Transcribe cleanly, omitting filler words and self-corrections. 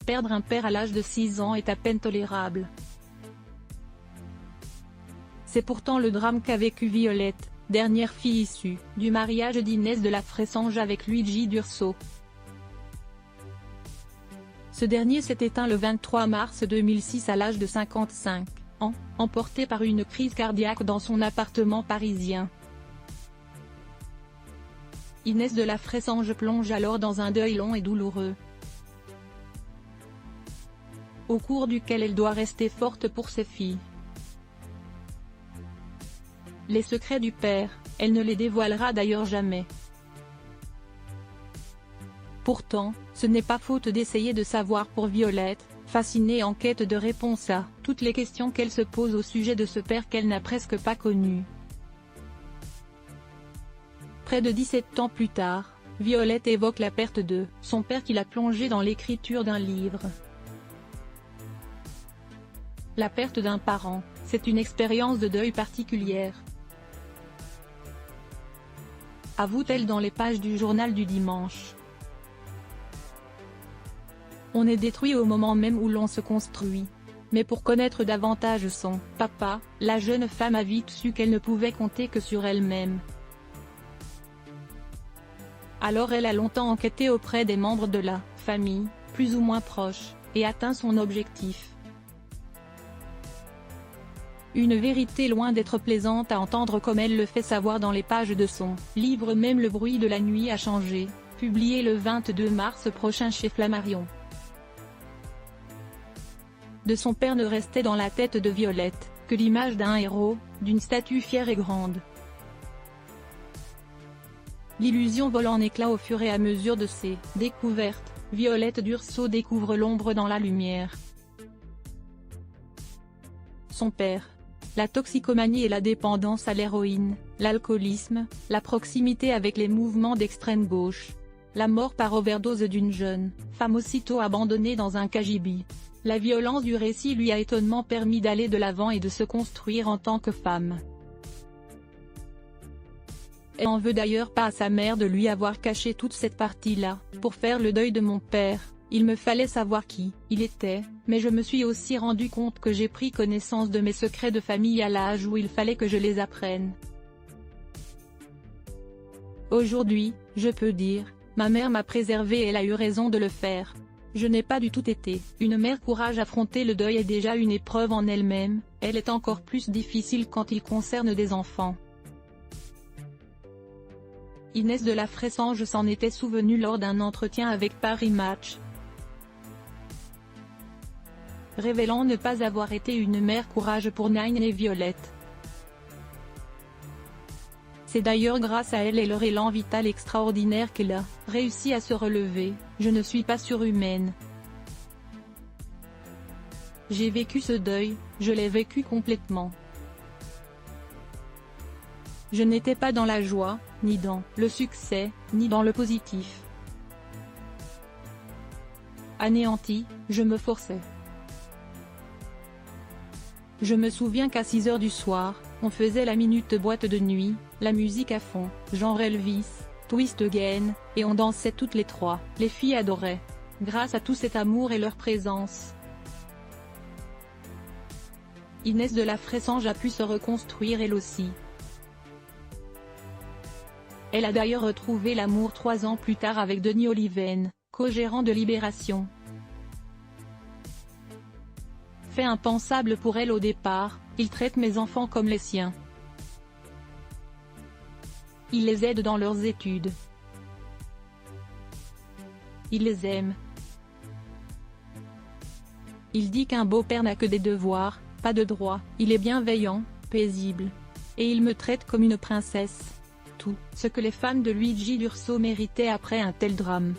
Perdre un père à l'âge de 6 ans est à peine tolérable. C'est pourtant le drame qu'a vécu Violette, dernière fille issue du mariage d'Inès de la Fressange avec Luigi D'Urso. Ce dernier s'est éteint le 23 mars 2006 à l'âge de 55 ans, emporté par une crise cardiaque dans son appartement parisien. Inès de la Fressange plonge alors dans un deuil long et douloureux, au cours duquel elle doit rester forte pour ses filles. Les secrets du père, elle ne les dévoilera d'ailleurs jamais. Pourtant, ce n'est pas faute d'essayer de savoir pour Violette, fascinée en quête de réponses à toutes les questions qu'elle se pose au sujet de ce père qu'elle n'a presque pas connu. Près de 17 ans plus tard, Violette évoque la perte de son père qui l'a plongée dans l'écriture d'un livre. La perte d'un parent, c'est une expérience de deuil particulière, avoue-t-elle dans les pages du journal du dimanche. On est détruit au moment même où l'on se construit. Mais pour connaître davantage son papa, la jeune femme a vite su qu'elle ne pouvait compter que sur elle-même. Alors elle a longtemps enquêté auprès des membres de la famille, plus ou moins proches, et atteint son objectif. Une vérité loin d'être plaisante à entendre comme elle le fait savoir dans les pages de son livre Même le bruit de la nuit a changé, publié le 22 mars prochain chez Flammarion. De son père ne restait dans la tête de Violette que l'image d'un héros, d'une statue fière et grande. L'illusion vole en éclats au fur et à mesure de ses découvertes. Violette D'Urso découvre l'ombre dans la lumière. Son père. La toxicomanie et la dépendance à l'héroïne, l'alcoolisme, la proximité avec les mouvements d'extrême gauche. La mort par overdose d'une jeune femme aussitôt abandonnée dans un cagibi. La violence du récit lui a étonnamment permis d'aller de l'avant et de se construire en tant que femme. Elle n'en veut d'ailleurs pas à sa mère de lui avoir caché toute cette partie-là. Pour faire le deuil de mon père, il me fallait savoir qui il était, mais je me suis aussi rendu compte que j'ai pris connaissance de mes secrets de famille à l'âge où il fallait que je les apprenne. Aujourd'hui, je peux dire, ma mère m'a préservée et elle a eu raison de le faire. Je n'ai pas du tout été une mère. Courage. Affronter le deuil est déjà une épreuve en elle-même, elle est encore plus difficile quand il concerne des enfants. Inès de la Fressange s'en était souvenue lors d'un entretien avec Paris Match, révélant ne pas avoir été une mère. Courage pour Nine et Violette. C'est d'ailleurs grâce à elle et leur élan vital extraordinaire qu'elle a réussi à se relever. Je ne suis pas surhumaine. J'ai vécu ce deuil, je l'ai vécu complètement. Je n'étais pas dans la joie, ni dans le succès, ni dans le positif. Anéanti, je me forçais. Je me souviens qu'à 6 h du soir, on faisait la minute boîte de nuit, la musique à fond, genre Elvis, Twist Again, et on dansait toutes les trois. Les filles adoraient. Grâce à tout cet amour et leur présence, Inès de la Fressange a pu se reconstruire elle aussi. Elle a d'ailleurs retrouvé l'amour 3 ans plus tard avec Denis Oliven, co-gérant de Libération. Fait impensable pour elle au départ, il traite mes enfants comme les siens. Il les aide dans leurs études. Il les aime. Il dit qu'un beau-père n'a que des devoirs, pas de droits. Il est bienveillant, paisible. Et il me traite comme une princesse. Tout ce que les fans de Luigi D'Urso méritaient après un tel drame.